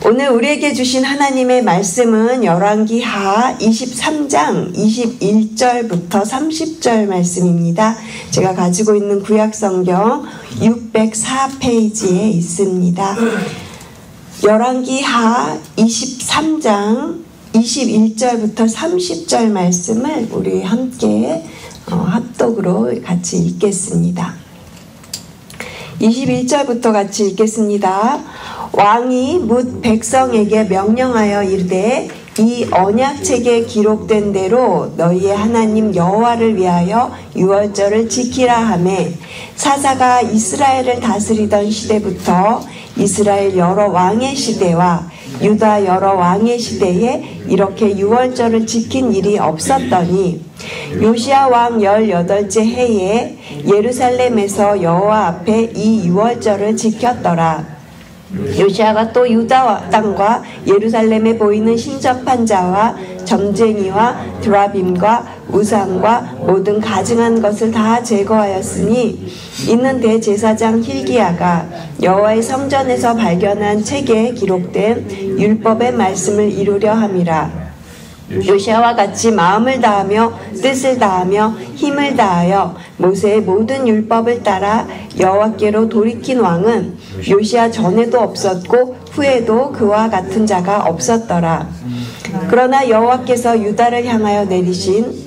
오늘 우리에게 주신 하나님의 말씀은 열왕기하 23장 21절부터 30절 말씀입니다. 제가 가지고 있는 구약성경 604페이지에 있습니다. 열왕기하 23장 21절부터 30절 말씀을 우리 함께 합독으로 같이 읽겠습니다. 21절부터 같이 읽겠습니다. 왕이 뭇 백성에게 명령하여 이르되 이 언약책에 기록된 대로 너희의 하나님 여호와를 위하여 유월절을 지키라 하매 사사가 이스라엘을 다스리던 시대부터 이스라엘 여러 왕의 시대와 유다 여러 왕의 시대에 이렇게 유월절을 지킨 일이 없었더니 요시야 왕 18째 해에 예루살렘에서 여호와 앞에 이 유월절을 지켰더라. 요시야가 또 유다 땅과 예루살렘에 보이는 신접한 자와 점쟁이와 드라빔과 우상과 모든 가증한 것을 다 제거하였으니 이는 대제사장 힐기야가 여호와의 성전에서 발견한 책에 기록된 율법의 말씀을 이루려 함이라. 요시야와 같이 마음을 다하며 뜻을 다하며 힘을 다하여 모세의 모든 율법을 따라 여호와께로 돌이킨 왕은 요시야 전에도 없었고 후에도 그와 같은 자가 없었더라. 그러나 여호와께서 유다를 향하여 내리신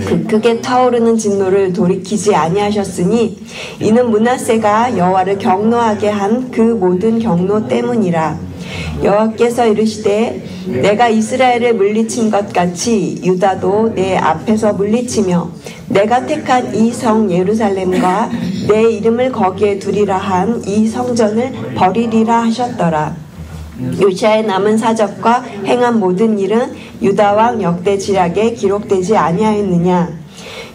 그 크게 타오르는 진노를 돌이키지 아니하셨으니 이는 므낫세가 여호와를 경노하게 한 그 모든 경노 때문이라. 여호와께서 이르시되 내가 이스라엘을 물리친 것 같이 유다도 내 앞에서 물리치며 내가 택한 이 성 예루살렘과 내 이름을 거기에 두리라 한 이 성전을 버리리라 하셨더라. 요시야의 남은 사적과 행한 모든 일은 유다 왕 역대지략에 기록되지 아니하였느냐.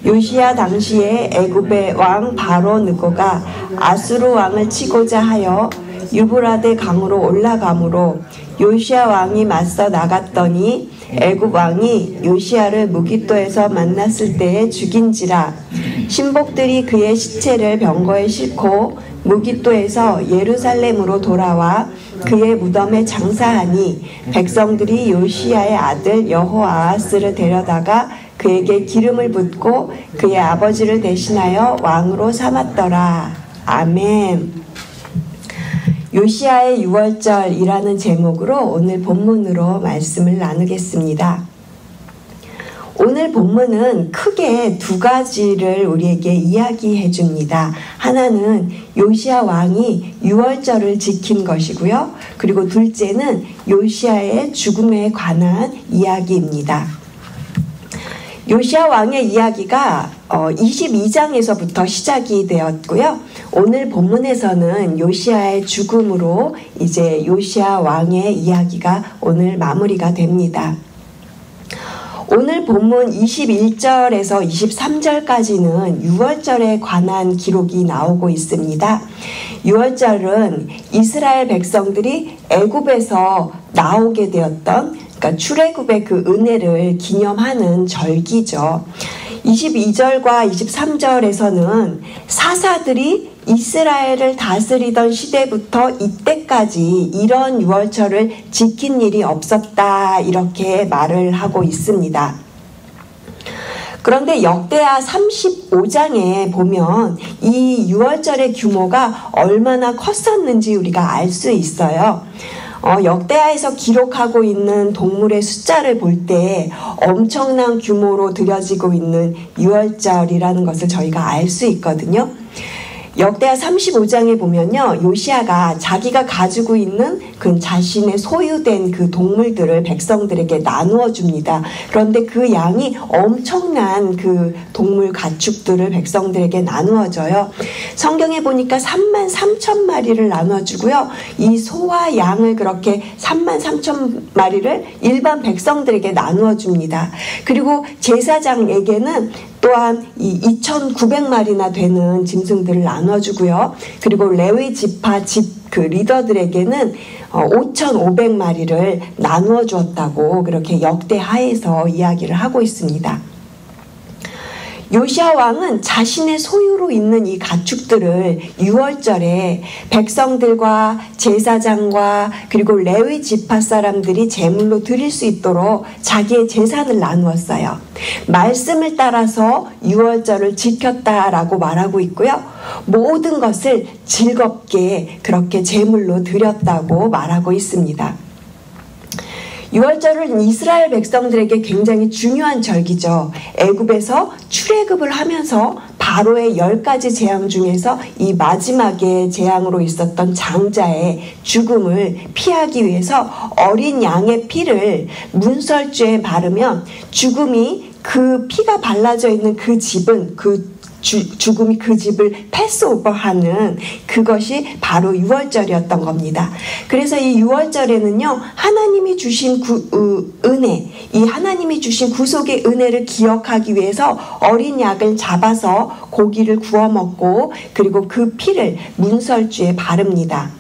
요시야 당시에 애굽의 왕 바로 느고가 아수르 왕을 치고자 하여 유브라데 강으로 올라가므로 요시야 왕이 맞서 나갔더니 애굽 왕이 요시야를 무깃도에서 만났을 때에 죽인지라. 신복들이 그의 시체를 병거에 싣고 무깃도에서 예루살렘으로 돌아와 그의 무덤에 장사하니 백성들이 요시야의 아들 여호아하스를 데려다가 그에게 기름을 붓고 그의 아버지를 대신하여 왕으로 삼았더라. 아멘. 요시야의 유월절이라는 제목으로 오늘 본문으로 말씀을 나누겠습니다. 오늘 본문은 크게 두 가지를 우리에게 이야기해 줍니다. 하나는 요시야 왕이 유월절을 지킨 것이고요. 그리고 둘째는 요시야의 죽음에 관한 이야기입니다. 요시야 왕의 이야기가 22장에서부터 시작이 되었고요. 오늘 본문에서는 요시야의 죽음으로 이제 요시야 왕의 이야기가 오늘 마무리가 됩니다. 오늘 본문 21절에서 23절까지는 유월절에 관한 기록이 나오고 있습니다. 유월절은 이스라엘 백성들이 애굽에서 나오게 되었던 그러니까 출애굽의 그 은혜를 기념하는 절기죠. 22절과 23절에서는 사사들이 이스라엘을 다스리던 시대부터 이때까지 이런 유월절을 지킨 일이 없었다 이렇게 말을 하고 있습니다. 그런데 역대하 35장에 보면 이 유월절의 규모가 얼마나 컸었는지 우리가 알 수 있어요. 역대하에서 기록하고 있는 동물의 숫자를 볼 때 엄청난 규모로 드려지고 있는 유월절이라는 것을 저희가 알 수 있거든요. 역대하 35장에 보면요, 요시야가 자기가 가지고 있는 그 자신의 소유된 그 동물들을 백성들에게 나누어 줍니다. 그런데 그 양이 엄청난 그 동물 가축들을 백성들에게 나누어줘요. 성경에 보니까 33,000마리를 나눠주고요. 이 소와 양을 그렇게 33,000마리를 일반 백성들에게 나누어 줍니다. 그리고 제사장에게는 또한 이 2,900마리나 되는 짐승들을 나눠주고요. 그리고 레위 지파 그 리더들에게는 5,500마리를 나누어 주었다고 그렇게 역대하에서 이야기를 하고 있습니다. 요시야 왕은 자신의 소유로 있는 이 가축들을 유월절에 백성들과 제사장과 그리고 레위 지파 사람들이 제물로 드릴 수 있도록 자기의 재산을 나누었어요. 말씀을 따라서 유월절을 지켰다라고 말하고 있고요. 모든 것을 즐겁게 그렇게 제물로 드렸다고 말하고 있습니다. 유월절은 이스라엘 백성들에게 굉장히 중요한 절기죠. 애굽에서 출애굽을 하면서 바로의 10가지 재앙 중에서 이 마지막에 재앙으로 있었던 장자의 죽음을 피하기 위해서 어린 양의 피를 문설주에 바르면 죽음이 그 피가 발라져 있는 그 집은 죽음이 그 집을 패스오버하는 그것이 바로 유월절이었던 겁니다. 그래서 이 유월절에는요, 하나님이 주신 은혜, 이 하나님이 주신 구속의 은혜를 기억하기 위해서 어린 양을 잡아서 고기를 구워 먹고 그리고 그 피를 문설주에 바릅니다.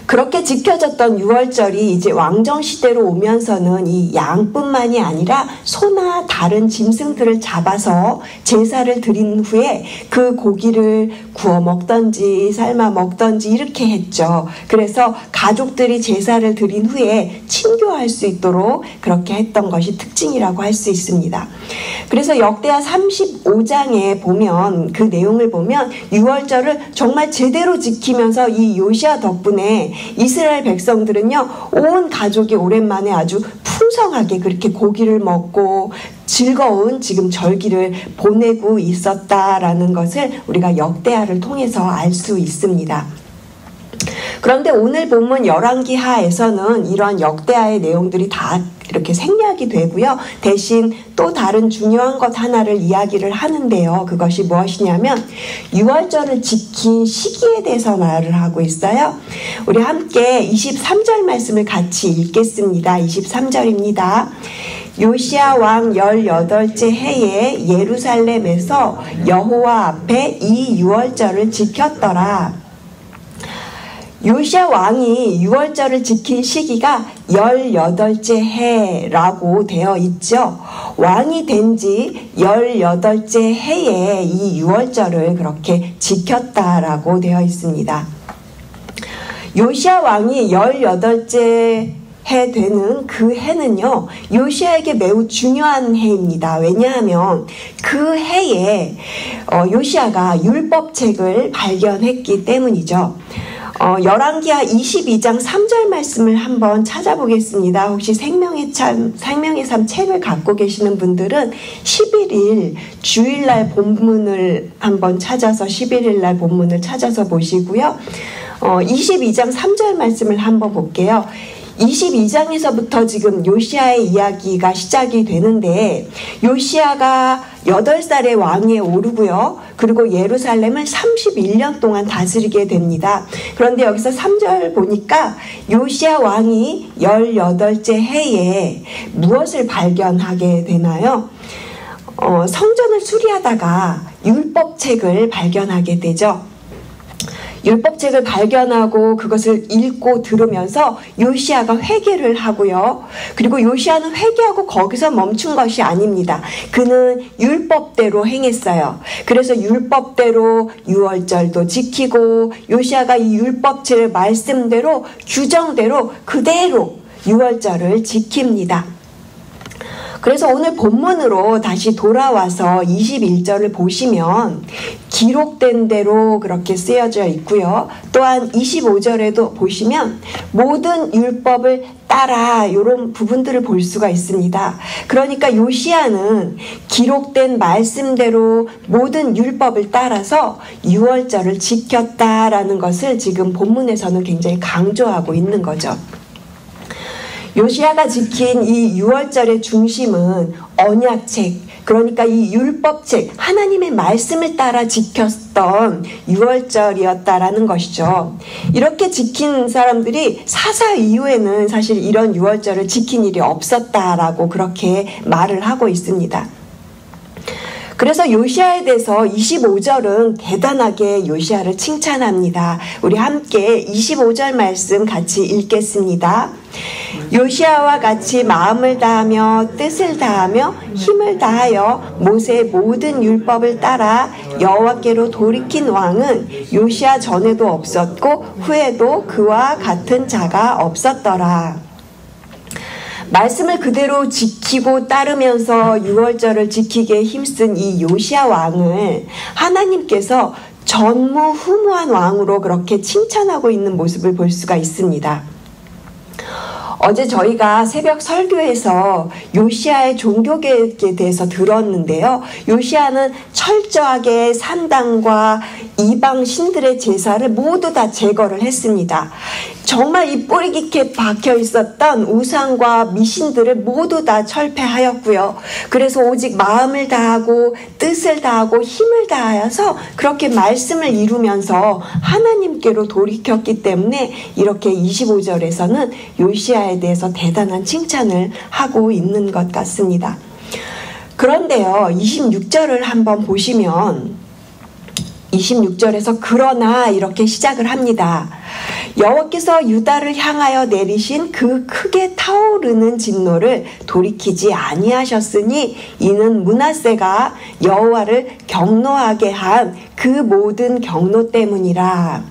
그렇게 지켜졌던 유월절이 이제 왕정시대로 오면서는 이 양뿐만이 아니라 소나 다른 짐승들을 잡아서 제사를 드린 후에 그 고기를 구워 먹던지 삶아 먹던지 이렇게 했죠. 그래서 가족들이 제사를 드린 후에 친교할 수 있도록 그렇게 했던 것이 특징이라고 할 수 있습니다. 그래서 역대하 35장에 보면 그 내용을 보면 유월절을 정말 제대로 지키면서 이 요시야 덕분에 이스라엘 백성들은요, 온 가족이 오랜만에 아주 풍성하게 그렇게 고기를 먹고 즐거운 지금 절기를 보내고 있었다라는 것을 우리가 역대하를 통해서 알 수 있습니다. 그런데 오늘 본문 열왕기하에서는 이러한 역대하의 내용들이 다 이렇게 생략이 되고요. 대신 또 다른 중요한 것 하나를 이야기를 하는데요. 그것이 무엇이냐면 유월절을 지킨 시기에 대해서 말을 하고 있어요. 우리 함께 23절 말씀을 같이 읽겠습니다. 23절입니다. 요시야 왕 18째 해에 예루살렘에서 여호와 앞에 이 유월절을 지켰더라. 요시야 왕이 유월절을 지킨 시기가 18째 해라고 되어 있죠. 왕이 된 지 18째 해에 이 유월절을 그렇게 지켰다라고 되어 있습니다. 요시야 왕이 18째 해 되는 그 해는요, 요시야에게 매우 중요한 해입니다. 왜냐하면 그 해에 요시야가 율법책을 발견했기 때문이죠. 열왕기하 22장 3절 말씀을 한번 찾아보겠습니다. 혹시 생명의 삶 책을 갖고 계시는 분들은 11일 주일날 본문을 한번 찾아서 11일날 본문을 찾아서 보시고요. 22장 3절 말씀을 한번 볼게요. 22장에서부터 지금 요시야의 이야기가 시작이 되는데 요시야가 8살의 왕위에 오르고요. 그리고 예루살렘을 31년 동안 다스리게 됩니다. 그런데 여기서 3절 보니까 요시야 왕이 18째 해에 무엇을 발견하게 되나요? 성전을 수리하다가 율법책을 발견하게 되죠. 율법책을 발견하고 그것을 읽고 들으면서 요시야가 회개를 하고요. 그리고 요시야는 회개하고 거기서 멈춘 것이 아닙니다. 그는 율법대로 행했어요. 그래서 율법대로 유월절도 지키고 요시야가 이 율법책의 말씀대로 규정대로 그대로 유월절을 지킵니다. 그래서 오늘 본문으로 다시 돌아와서 21절을 보시면 기록된 대로 그렇게 쓰여져 있고요. 또한 25절에도 보시면 모든 율법을 따라 이런 부분들을 볼 수가 있습니다. 그러니까 요시야는 기록된 말씀대로 모든 율법을 따라서 유월절을 지켰다라는 것을 지금 본문에서는 굉장히 강조하고 있는 거죠. 요시야가 지킨 이 유월절의 중심은 언약책, 그러니까 이 율법책, 하나님의 말씀을 따라 지켰던 유월절이었다라는 것이죠. 이렇게 지킨 사람들이 사사 이후에는 사실 이런 유월절을 지킨 일이 없었다라고 그렇게 말을 하고 있습니다. 그래서 요시야에 대해서 25절은 대단하게 요시야를 칭찬합니다. 우리 함께 25절 말씀 같이 읽겠습니다. 요시아와 같이 마음을 다하며 뜻을 다하며 힘을 다하여 모세의 모든 율법을 따라 여호와께로 돌이킨 왕은 요시아 전에도 없었고 후에도 그와 같은 자가 없었더라. 말씀을 그대로 지키고 따르면서 유월절을 지키기에 힘쓴 이 요시아 왕을 하나님께서 전무후무한 왕으로 그렇게 칭찬하고 있는 모습을 볼 수가 있습니다. 어제 저희가 새벽 설교에서 요시아의 종교개혁에 대해서 들었는데요. 요시아는 철저하게 산당과 이방 신들의 제사를 모두 다 제거를 했습니다. 정말 이 뿌리 깊게 박혀 있었던 우상과 미신들을 모두 다 철폐하였고요. 그래서 오직 마음을 다하고 뜻을 다하고 힘을 다하여서 그렇게 말씀을 이루면서 하나님께로 돌이켰기 때문에 이렇게 25절에서는 요시아에 대해서 대단한 칭찬을 하고 있는 것 같습니다. 그런데요, 26절을 한번 보시면 26절에서 그러나 이렇게 시작을 합니다. 여호와께서 유다를 향하여 내리신 그 크게 타오르는 진노를 돌이키지 아니하셨으니 이는 므낫세가 여호와를 경노하게 한 그 모든 경노 때문이라.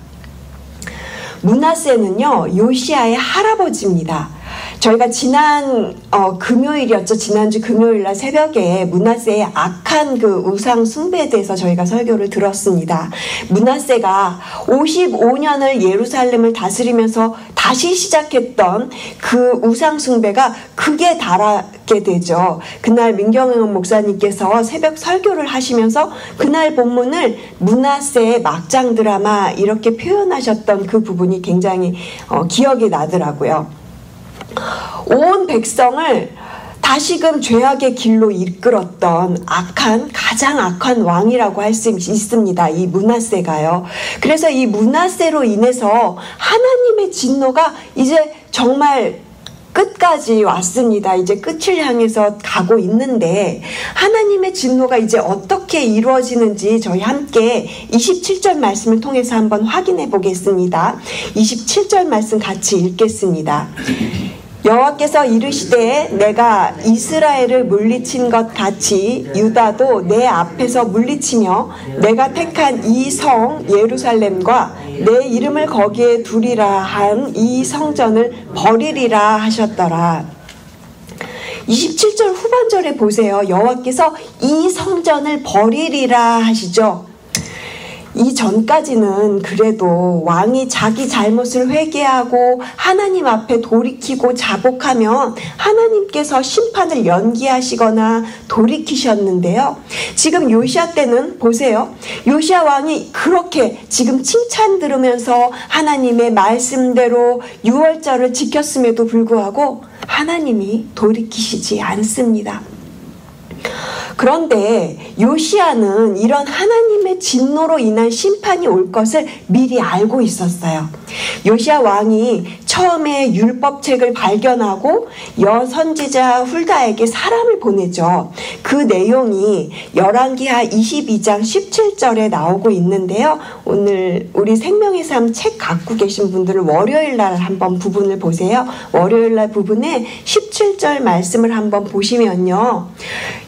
므낫세는요, 요시아의 할아버지입니다. 저희가 지난 금요일이었죠. 지난주 금요일날 새벽에 므낫세의 악한 그 우상 숭배에 대해서 저희가 설교를 들었습니다. 므낫세가 55년을 예루살렘을 다스리면서 다시 시작했던 그 우상 숭배가 극에 달하게 되죠. 그날 민경영 목사님께서 새벽 설교를 하시면서 그날 본문을 므낫세의 막장 드라마 이렇게 표현하셨던 그 부분이 굉장히 기억이 나더라고요. 온 백성을 다시금 죄악의 길로 이끌었던 가장 악한 왕이라고 할 수 있습니다. 이 므낫세가요. 그래서 이 므낫세로 인해서 하나님의 진노가 이제 정말 끝까지 왔습니다. 이제 끝을 향해서 가고 있는데 하나님의 진노가 이제 어떻게 이루어지는지 저희 함께 27절 말씀을 통해서 한번 확인해 보겠습니다. 27절 말씀 같이 읽겠습니다. 여호와께서 이르시되 내가 이스라엘을 물리친 것 같이 유다도 내 앞에서 물리치며 내가 택한 이 성 예루살렘과 내 이름을 거기에 두리라 한 이 성전을 버리리라 하셨더라. 27절 후반절에 보세요. 여호와께서 이 성전을 버리리라 하시죠. 이전까지는 그래도 왕이 자기 잘못을 회개하고 하나님 앞에 돌이키고 자복하면 하나님께서 심판을 연기하시거나 돌이키셨는데요. 지금 요시아 때는 보세요. 요시아 왕이 그렇게 지금 칭찬 들으면서 하나님의 말씀대로 유월절을 지켰음에도 불구하고 하나님이 돌이키시지 않습니다. 그런데 요시아는 이런 하나님의 진노로 인한 심판이 올 것을 미리 알고 있었어요. 요시아 왕이 처음에 율법책을 발견하고 여선지자 훌다에게 사람을 보내죠. 그 내용이 열왕기하 22장 17절에 나오고 있는데요. 오늘 우리 생명의 삶 책 갖고 계신 분들은 월요일 날 한번 부분을 보세요. 월요일 날 부분에 17절 말씀을 한번 보시면요.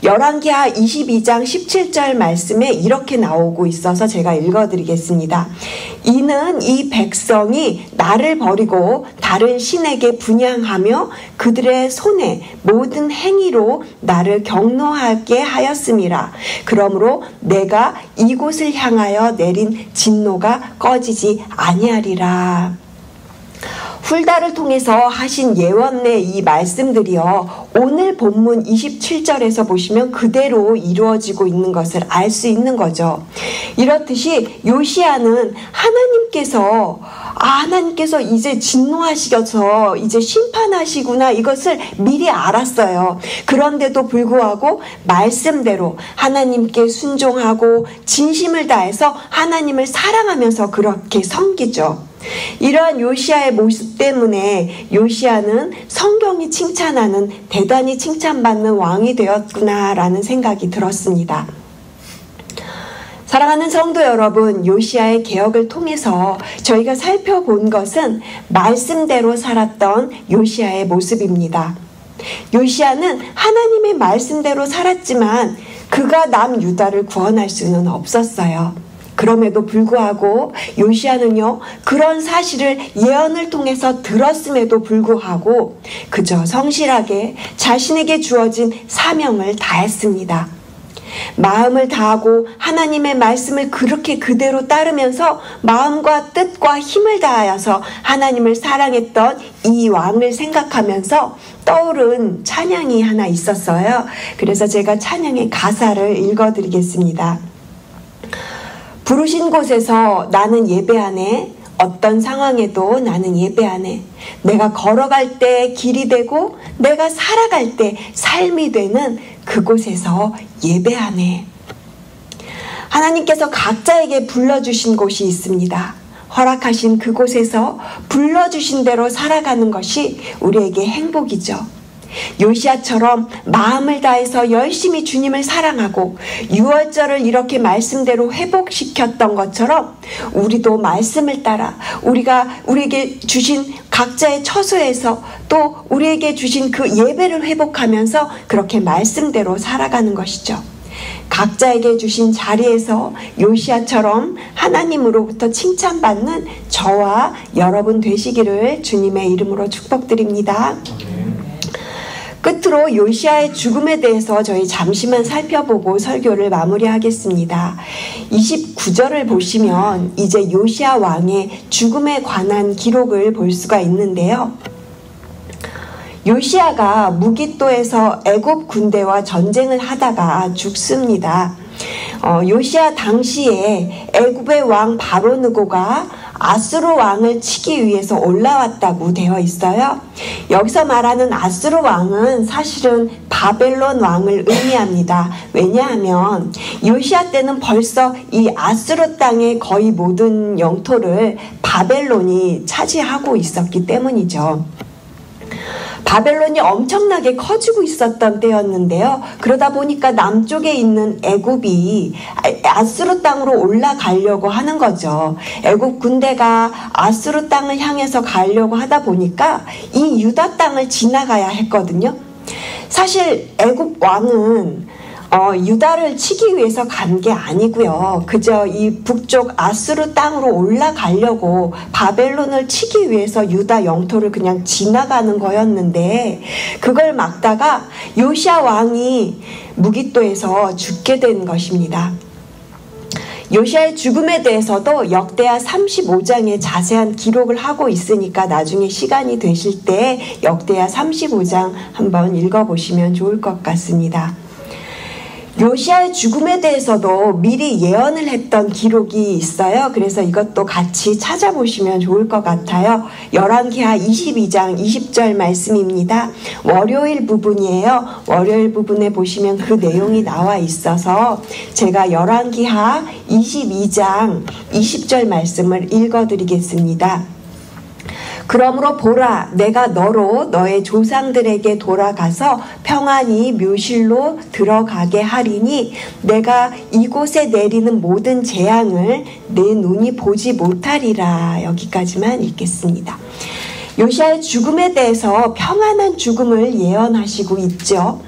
열왕기하 22장 17절 말씀에 이렇게 나오고 있어서 제가 읽어드리겠습니다. 이는 이 백성이 나를 버리고 다른 신에게 분향하며 그들의 손에 모든 행위로 나를 경노하게 하였음이라. 그러므로 내가 이곳을 향하여 내린 진노가 꺼지지 아니하리라. 훌다를 통해서 하신 예언의 이 말씀들이요, 오늘 본문 27절에서 보시면 그대로 이루어지고 있는 것을 알 수 있는 거죠. 이렇듯이 요시아는 하나님께서 이제 진노하시셔서 이제 심판하시구나 이것을 미리 알았어요. 그런데도 불구하고 말씀대로 하나님께 순종하고 진심을 다해서 하나님을 사랑하면서 그렇게 섬기죠. 이러한 요시아의 모습 때문에 요시아는 성경이 칭찬하는 대단히 칭찬받는 왕이 되었구나라는 생각이 들었습니다. 사랑하는 성도 여러분, 요시야의 개혁을 통해서 저희가 살펴본 것은 말씀대로 살았던 요시야의 모습입니다. 요시야는 하나님의 말씀대로 살았지만 그가 남유다를 구원할 수는 없었어요. 그럼에도 불구하고 요시야는요, 그런 사실을 예언을 통해서 들었음에도 불구하고 그저 성실하게 자신에게 주어진 사명을 다했습니다. 마음을 다하고 하나님의 말씀을 그렇게 그대로 따르면서 마음과 뜻과 힘을 다하여서 하나님을 사랑했던 이 왕을 생각하면서 떠오른 찬양이 하나 있었어요. 그래서 제가 찬양의 가사를 읽어드리겠습니다. 부르신 곳에서 나는 예배하네. 어떤 상황에도 나는 예배하네. 내가 걸어갈 때 길이 되고 내가 살아갈 때 삶이 되는 그곳에서 예배하네. 하나님께서 각자에게 불러주신 곳이 있습니다. 허락하신 그곳에서 불러주신 대로 살아가는 것이 우리에게 행복이죠. 요시야처럼 마음을 다해서 열심히 주님을 사랑하고 유월절을 이렇게 말씀대로 회복시켰던 것처럼 우리도 말씀을 따라 우리에게 주신 각자의 처소에서 또 우리에게 주신 그 예배를 회복하면서 그렇게 말씀대로 살아가는 것이죠. 각자에게 주신 자리에서 요시야처럼 하나님으로부터 칭찬받는 저와 여러분 되시기를 주님의 이름으로 축복드립니다. 끝으로 요시야의 죽음에 대해서 저희 잠시만 살펴보고 설교를 마무리하겠습니다. 29절을 보시면 이제 요시야 왕의 죽음에 관한 기록을 볼 수가 있는데요. 요시야가 무깃도에서 애굽 군대와 전쟁을 하다가 죽습니다. 요시야 당시에 애굽의 왕 바로느고가 아수르 왕을 치기 위해서 올라왔다고 되어 있어요. 여기서 말하는 아수르 왕은 사실은 바벨론 왕을 의미합니다. 왜냐하면 요시야 때는 벌써 이 아수르 땅의 거의 모든 영토를 바벨론이 차지하고 있었기 때문이죠. 바벨론이 엄청나게 커지고 있었던 때였는데요. 그러다 보니까 남쪽에 있는 애굽이 아수르 땅으로 올라가려고 하는 거죠. 애굽 군대가 아수르 땅을 향해서 가려고 하다 보니까 이 유다 땅을 지나가야 했거든요. 사실 애굽 왕은 유다를 치기 위해서 간 게 아니고요. 그저 이 북쪽 아수르 땅으로 올라가려고 바벨론을 치기 위해서 유다 영토를 그냥 지나가는 거였는데 그걸 막다가 요시야 왕이 무깃도에서 죽게 된 것입니다. 요시야의 죽음에 대해서도 역대하 35장에 자세한 기록을 하고 있으니까 나중에 시간이 되실 때 역대하 35장 한번 읽어보시면 좋을 것 같습니다. 요시야의 죽음에 대해서도 미리 예언을 했던 기록이 있어요. 그래서 이것도 같이 찾아보시면 좋을 것 같아요. 열왕기하 22장 20절 말씀입니다. 월요일 부분이에요. 월요일 부분에 보시면 그 내용이 나와 있어서 제가 열왕기하 22장 20절 말씀을 읽어드리겠습니다. 그러므로 보라, 내가 너로 너의 조상들에게 돌아가서 평안히 묘실로 들어가게 하리니 내가 이곳에 내리는 모든 재앙을 내 눈이 보지 못하리라. 여기까지만 읽겠습니다. 요시야의 죽음에 대해서 평안한 죽음을 예언하시고 있죠.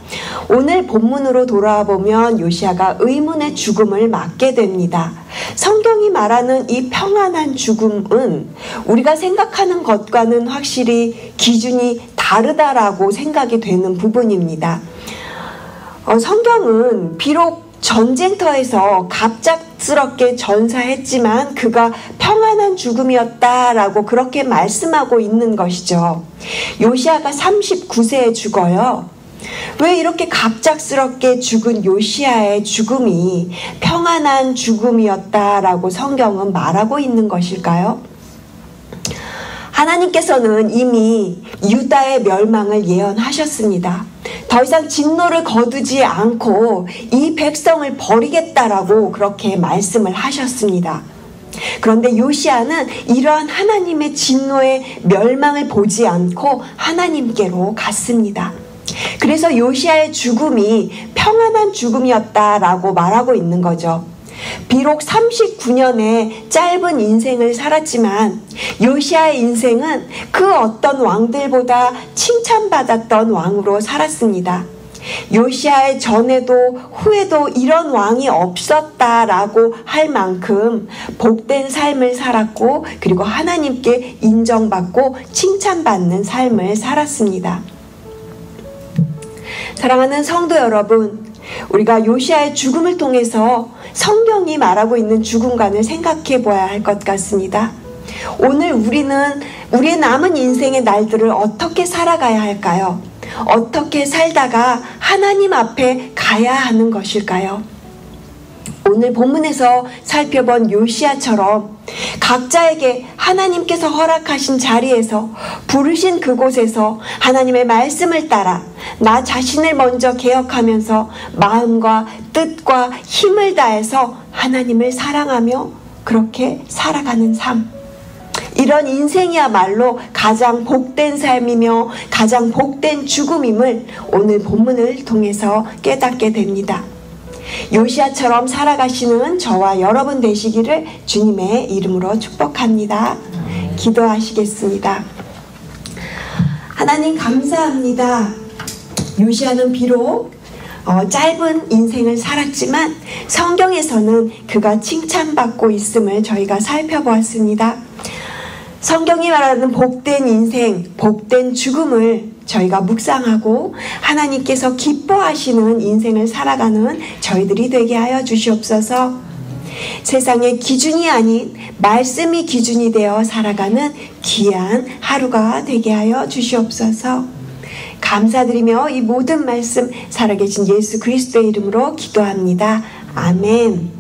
오늘 본문으로 돌아와 보면 요시야가 의문의 죽음을 맞게 됩니다. 성경이 말하는 이 평안한 죽음은 우리가 생각하는 것과는 확실히 기준이 다르다라고 생각이 되는 부분입니다. 성경은 비록 전쟁터에서 갑작스럽게 전사했지만 그가 평안한 죽음이었다라고 그렇게 말씀하고 있는 것이죠. 요시야가 39세에 죽어요. 왜 이렇게 갑작스럽게 죽은 요시야의 죽음이 평안한 죽음이었다라고 성경은 말하고 있는 것일까요? 하나님께서는 이미 유다의 멸망을 예언하셨습니다. 더 이상 진노를 거두지 않고 이 백성을 버리겠다라고 그렇게 말씀을 하셨습니다. 그런데 요시야는 이러한 하나님의 진노의 멸망을 보지 않고 하나님께로 갔습니다. 그래서 요시야의 죽음이 평안한 죽음이었다라고 말하고 있는 거죠. 비록 39년의 짧은 인생을 살았지만 요시아의 인생은 그 어떤 왕들보다 칭찬받았던 왕으로 살았습니다. 요시아의 전에도 후에도 이런 왕이 없었다라고 할 만큼 복된 삶을 살았고, 그리고 하나님께 인정받고 칭찬받는 삶을 살았습니다. 사랑하는 성도 여러분, 우리가 요시아의 죽음을 통해서 성경이 말하고 있는 죽음관을 생각해 보아야 할 것 같습니다. 오늘 우리는 우리의 남은 인생의 날들을 어떻게 살아가야 할까요? 어떻게 살다가 하나님 앞에 가야 하는 것일까요? 오늘 본문에서 살펴본 요시아처럼 각자에게 하나님께서 허락하신 자리에서, 부르신 그곳에서 하나님의 말씀을 따라 나 자신을 먼저 개혁하면서 마음과 뜻과 힘을 다해서 하나님을 사랑하며 그렇게 살아가는 삶, 이런 인생이야말로 가장 복된 삶이며 가장 복된 죽음임을 오늘 본문을 통해서 깨닫게 됩니다. 요시아처럼 살아가시는 저와 여러분 되시기를 주님의 이름으로 축복합니다. 기도하시겠습니다. 하나님 감사합니다. 요시아는 비록 짧은 인생을 살았지만 성경에서는 그가 칭찬받고 있음을 저희가 살펴보았습니다. 성경이 말하는 복된 인생, 복된 죽음을 저희가 묵상하고 하나님께서 기뻐하시는 인생을 살아가는 저희들이 되게 하여 주시옵소서. 세상의 기준이 아닌 말씀이 기준이 되어 살아가는 귀한 하루가 되게 하여 주시옵소서. 감사드리며 이 모든 말씀 살아계신 예수 그리스도의 이름으로 기도합니다. 아멘.